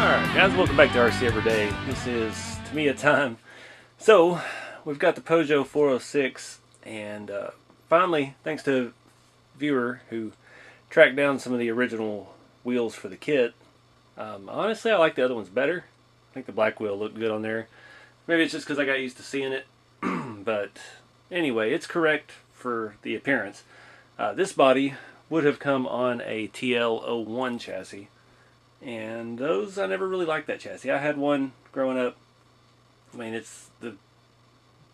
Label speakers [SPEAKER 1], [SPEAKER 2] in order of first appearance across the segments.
[SPEAKER 1] Alright guys, welcome back to RC Everyday. This is Tamiya time. So, we've got the Peugeot 406 and finally, thanks to a viewer who tracked down some of the original wheels for the kit. Honestly, I like the other ones better. I think the black wheel looked good on there. Maybe it's just because I got used to seeing it. But anyway, it's correct for the appearance. This body would have come on a TL01 chassis. And those, I never really liked that chassis. I had one growing up. I mean, it's the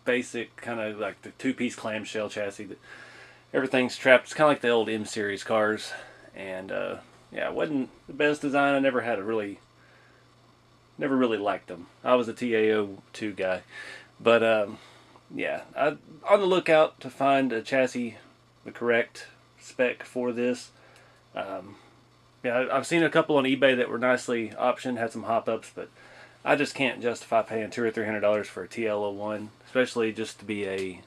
[SPEAKER 1] basic kind of like the two-piece clamshell chassis that everything's trapped. It's kind of like the old M series cars. And yeah, it wasn't the best design. I never really liked them. I was a TA02 guy. But yeah, I'm on the lookout to find a chassis, the correct spec for this. Yeah, I've seen a couple on eBay that were nicely optioned, had some hop-ups, but I just can't justify paying $200 or $300 for a TL01, especially just to be a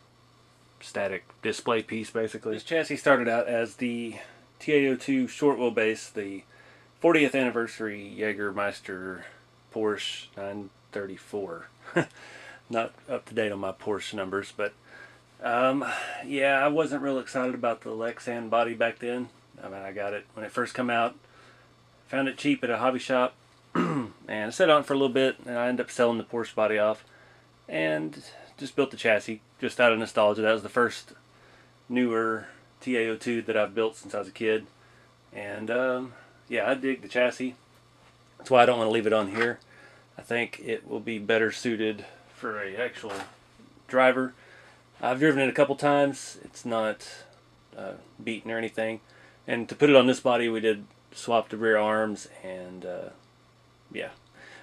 [SPEAKER 1] static display piece, basically. This chassis started out as the TA02 short wheelbase, the 40th anniversary Jägermeister Porsche 934. Not up to date on my Porsche numbers, but yeah, I wasn't real excited about the Lexan body back then. I mean, I got it when it first came out. Found it cheap at a hobby shop, and I sat on it for a little bit, and I ended up selling the Porsche body off, and just built the chassis, just out of nostalgia. That was the first newer TA02 that I've built since I was a kid, and yeah, I dig the chassis. That's why I don't want to leave it on here. I think it will be better suited for a actual driver. I've driven it a couple times. It's not beaten or anything. And to put it on this body, we did swap the rear arms, and yeah.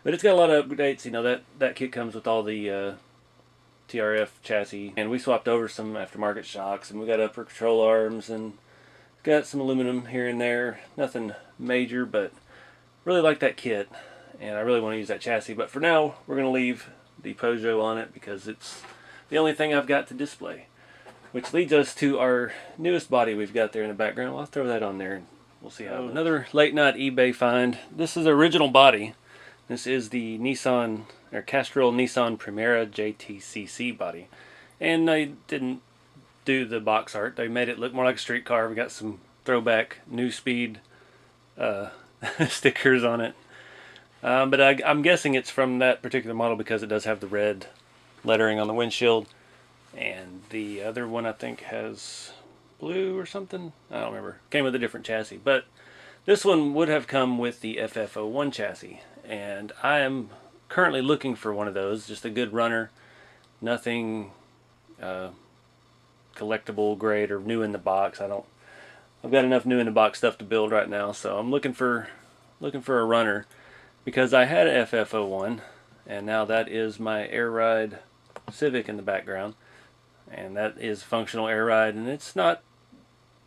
[SPEAKER 1] But it's got a lot of updates. You know, that kit comes with all the TRF chassis. And we swapped over some aftermarket shocks, and we got upper control arms, and got some aluminum here and there. Nothing major, but really like that kit. And I really want to use that chassis. But for now, we're going to leave the Peugeot on it because it's the only thing I've got to display. Which leads us to our newest body we've got there in the background. I'll throw that on there and we'll see how. Another late night eBay find. This is the original body. This is the Nissan, or Castrol Nissan Primera JTCC body. And they didn't do the box art. They made it look more like a street car. We got some throwback New Speed stickers on it. But I'm guessing it's from that particular model because it does have the red lettering on the windshield. And the other one I think has blue or something. I don't remember. Came with a different chassis. But this one would have come with the FF01 chassis. And I am currently looking for one of those. Just a good runner. Nothing collectible grade or new in the box. I've got enough new in the box stuff to build right now. So I'm looking for a runner. Because I had an FF01. And now that is my Air Ride Civic in the background. And that is functional air ride, and it's not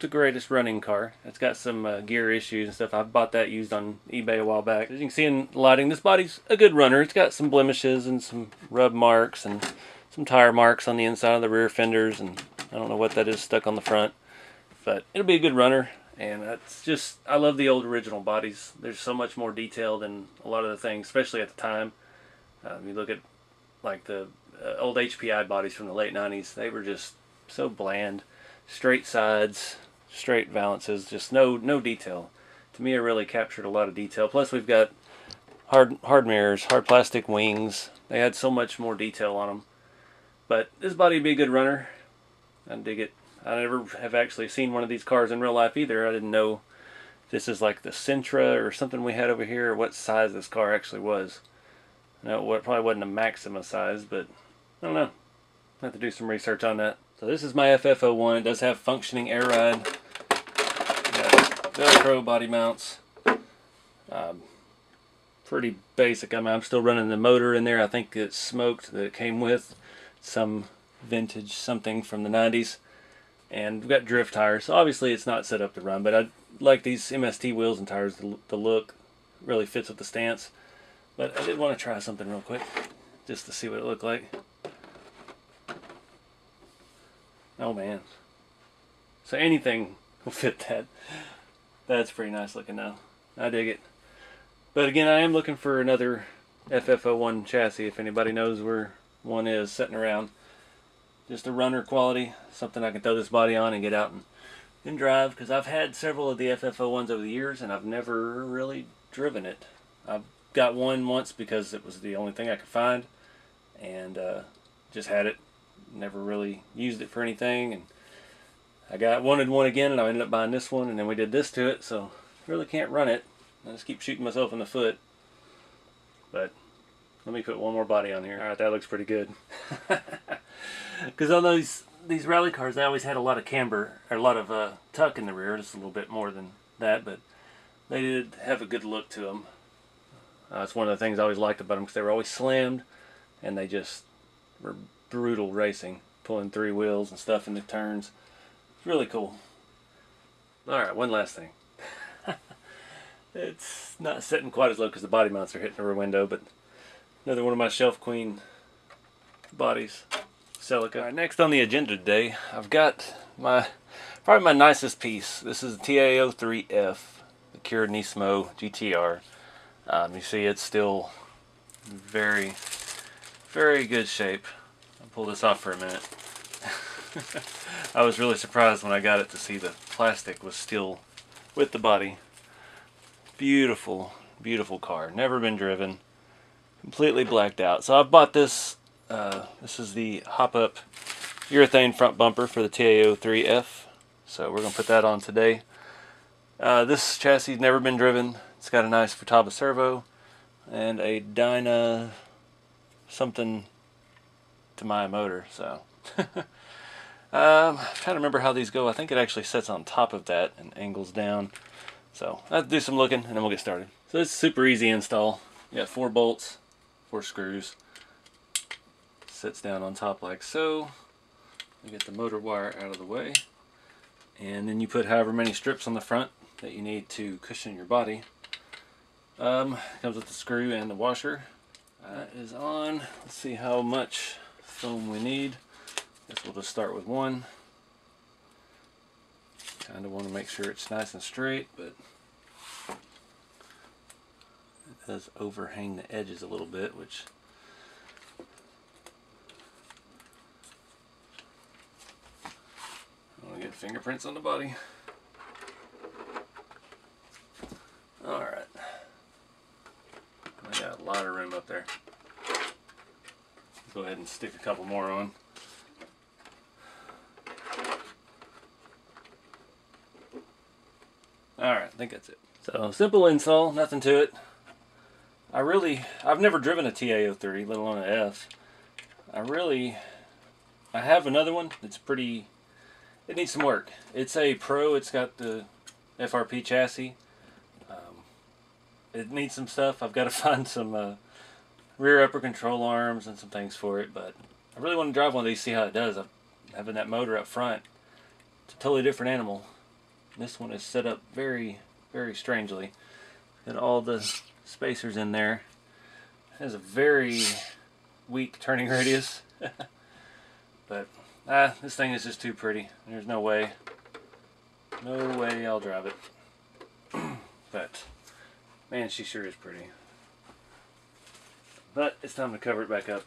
[SPEAKER 1] the greatest running car. It's got some gear issues and stuff. I bought that used on eBay a while back. As you can see in lighting, this body's a good runner. It's got some blemishes and some rub marks and some tire marks on the inside of the rear fenders, and I don't know what that is stuck on the front. But it'll be a good runner, and that's just, I love the old original bodies. There's so much more detail than a lot of the things, especially at the time. You look at like the old HPI bodies from the late 90s, they were just so bland. Straight sides, straight valances, just no detail. Tamiya really captured a lot of detail. Plus we've got hard mirrors, hard plastic wings. They had so much more detail on them. But this body would be a good runner. I dig it. I never have actually seen one of these cars in real life either. I didn't know this is like the Sentra or something we had over here, or what size this car actually was. No, it probably wasn't a Maxima size, but I don't know. I have to do some research on that. So this is my FF01. It does have functioning air ride. Got Velcro body mounts. Pretty basic. I mean, I'm still running the motor in there. I think it's smoked that it came with. Some vintage something from the 90s. And we've got drift tires. So obviously it's not set up to run, but I like these MST wheels and tires. The look really fits with the stance. But I did want to try something real quick just to see what it looked like. Oh man. So anything will fit that. That's pretty nice looking now. I dig it. But again, I am looking for another FF01 chassis, if anybody knows where one is sitting around. Just a runner quality, something I can throw this body on and get out and drive, because I've had several of the FF01s over the years and I've never really driven it. I've got one once because it was the only thing I could find, and just had it, never really used it for anything, and I wanted one again and I ended up buying this one, and then we did this to it, so really can't run it. I just keep shooting myself in the foot. But let me put one more body on here. Alright, that looks pretty good. Because on these rally cars, they always had a lot of camber, or a lot of tuck in the rear, just a little bit more than that, but they did have a good look to them. It's one of the things I always liked about them, because they were always slammed, and they just were brutal racing, pulling 3 wheels and stuff in the turns. It's really cool. Alright, one last thing. It's not sitting quite as low because the body mounts are hitting the rear window, but another one of my Shelf Queen bodies, Celica. Alright, next on the agenda today, I've got probably my nicest piece. This is the TA03F, the cured Nismo GTR. You see it's still very, very good shape. I'll pull this off for a minute. I was really surprised when I got it to see the plastic was still with the body. Beautiful, beautiful car. Never been driven. Completely blacked out. So I bought this. This is the hop-up urethane front bumper for the TA03F. So we're going to put that on today. This chassis has never been driven. It's got a nice Futaba servo and a Dyna something Tamiya motor. So I'm trying to remember how these go. I think it actually sits on top of that and angles down. So I'll do some looking and then we'll get started. So it's super easy install. You got 4 bolts, 4 screws. Sits down on top like so. You get the motor wire out of the way. And then you put however many strips on the front that you need to cushion your body. Comes with the screw and the washer. That is on. Let's see how much foam we need. Guess we'll just start with 1. Kind of want to make sure it's nice and straight, but it does overhang the edges a little bit, which I want to get fingerprints on the body. Alright. I got a lot of room up there. Go ahead and stick a couple more on. Alright, I think that's it. So, simple install, nothing to it. I've never driven a TA03, let alone an F. I have another one. It needs some work. It's a Pro, it's got the FRP chassis. It needs some stuff. I've got to find some rear upper control arms and some things for it, but I really want to drive one of these, see how it does. Having that motor up front, it's a totally different animal. This one is set up very, very strangely. Got all the spacers in there. It has a very weak turning radius. But this thing is just too pretty. There's no way I'll drive it. But man, she sure is pretty. But it's time to cover it back up.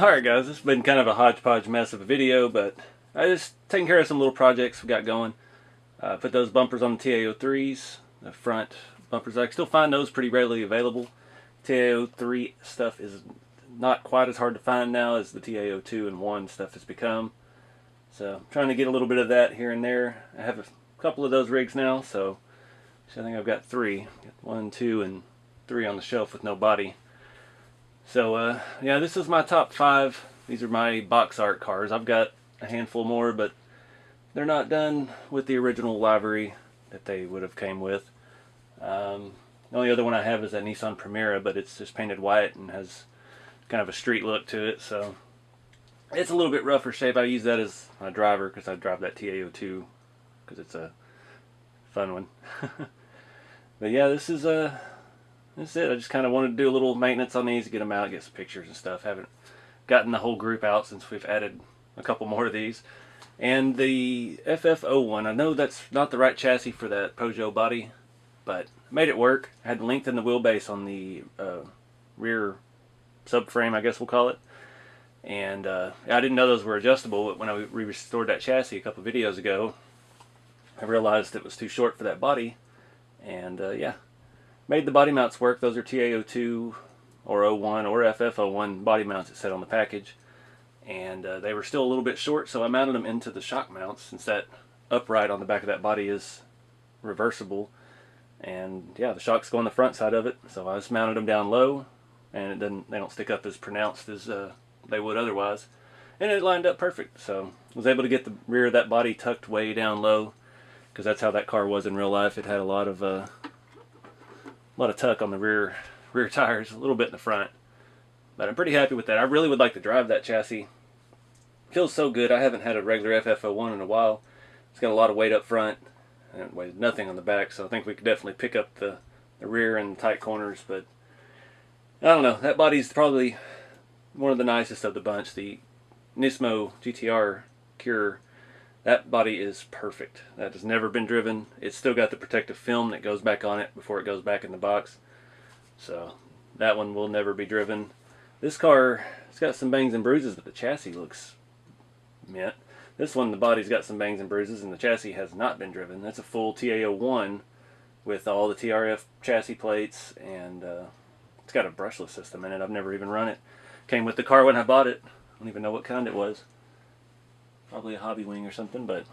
[SPEAKER 1] Alright guys, this has been kind of a hodgepodge mess of a video, but I just taking care of some little projects we got going. Put those bumpers on the TA03s, the front bumpers. I can still find those pretty readily available. TA03 stuff is not quite as hard to find now as the TA02 and 1 stuff has become. So I'm trying to get a little bit of that here and there. I have a couple of those rigs now, so I think I've got 3. 1, 2, and 3 on the shelf with no body. So yeah, this is my top 5. These are my box art cars. I've got a handful more, but they're not done with the original livery that they would have came with. The only other one I have is that Nissan Primera, but it's just painted white and has kind of a street look to it, so it's a little bit rougher shape. I use that as my driver because I drive that TA02 because it's a fun one. But yeah, this is that's it. I just kind of wanted to do a little maintenance on these, get them out, get some pictures and stuff. Haven't gotten the whole group out since we've added a couple more of these. And the FF01, I know that's not the right chassis for that Peugeot body, but made it work. I had to lengthen the wheelbase on the rear subframe, I guess we'll call it. And I didn't know those were adjustable, but when I restored that chassis a couple of videos ago, I realized it was too short for that body. And yeah, made the body mounts work. Those are TA02 or 01 or FF01 body mounts it said on the package. And they were still a little bit short, so I mounted them into the shock mounts since that upright on the back of that body is reversible. And yeah, the shocks go on the front side of it, so I just mounted them down low, and they don't stick up as pronounced as they would otherwise. And it lined up perfect, so I was able to get the rear of that body tucked way down low, because that's how that car was in real life. It had a lot of tuck on the rear tires, a little bit in the front. But I'm pretty happy with that. I really would like to drive that chassis. It feels so good. I haven't had a regular FF01 in a while. It's got a lot of weight up front and weighs nothing on the back, so I think we could definitely pick up the rear and the tight corners. But I don't know. That body's probably one of the nicest of the bunch. The Nismo GTR Cure, that body is perfect. That has never been driven. It's still got the protective film that goes back on it before it goes back in the box. So that one will never be driven. This car, it's got some bangs and bruises, but the chassis looks mint. This one, the body's got some bangs and bruises, and the chassis has not been driven. That's a full TA01 with all the TRF chassis plates, and it's got a brushless system in it. I've never even run it. Came with the car when I bought it. I don't even know what kind it was. Probably a Hobby Wing or something, but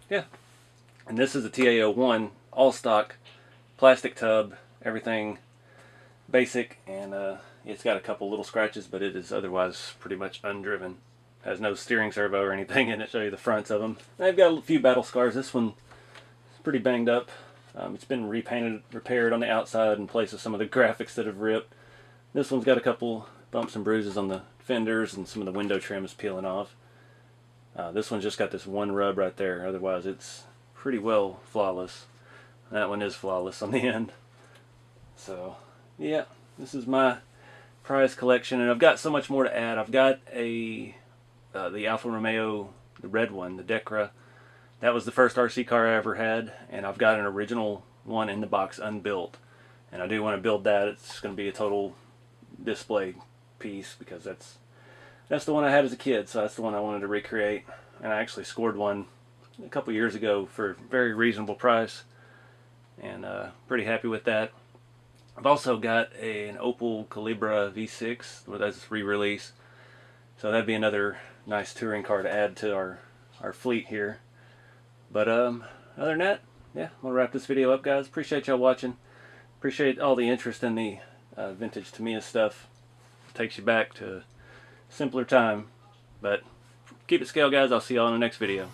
[SPEAKER 1] yeah. And this is a TA01, all stock, plastic tub, everything basic, and it's got a couple little scratches, but it is otherwise pretty much undriven. Has no steering servo or anything in it. Show you the fronts of them. They've got a few battle scars. This one is pretty banged up. It's been repainted, repaired on the outside in place of some of the graphics that have ripped. This one's got a couple bumps and bruises on the fenders, and some of the window trim is peeling off. This one's just got this one rub right there. Otherwise, it's pretty well flawless. That one is flawless on the end. So, yeah, this is my prize collection, and I've got so much more to add. I've got the Alfa Romeo, the red one, the Decra. That was the first RC car I ever had, and I've got an original one in the box unbuilt. And I do want to build that. It's going to be a total display piece because that's the one I had as a kid, so that's the one I wanted to recreate. And I actually scored one a couple years ago for a very reasonable price, and pretty happy with that. I've also got an Opel Calibra V6, well, that's re-release, so that'd be another nice touring car to add to our fleet here. But other than that, yeah, I'm gonna wrap this video up, guys. Appreciate y'all watching. Appreciate all the interest in the vintage Tamiya stuff. It takes you back to a simpler time. But keep it scale, guys. I'll see y'all in the next video.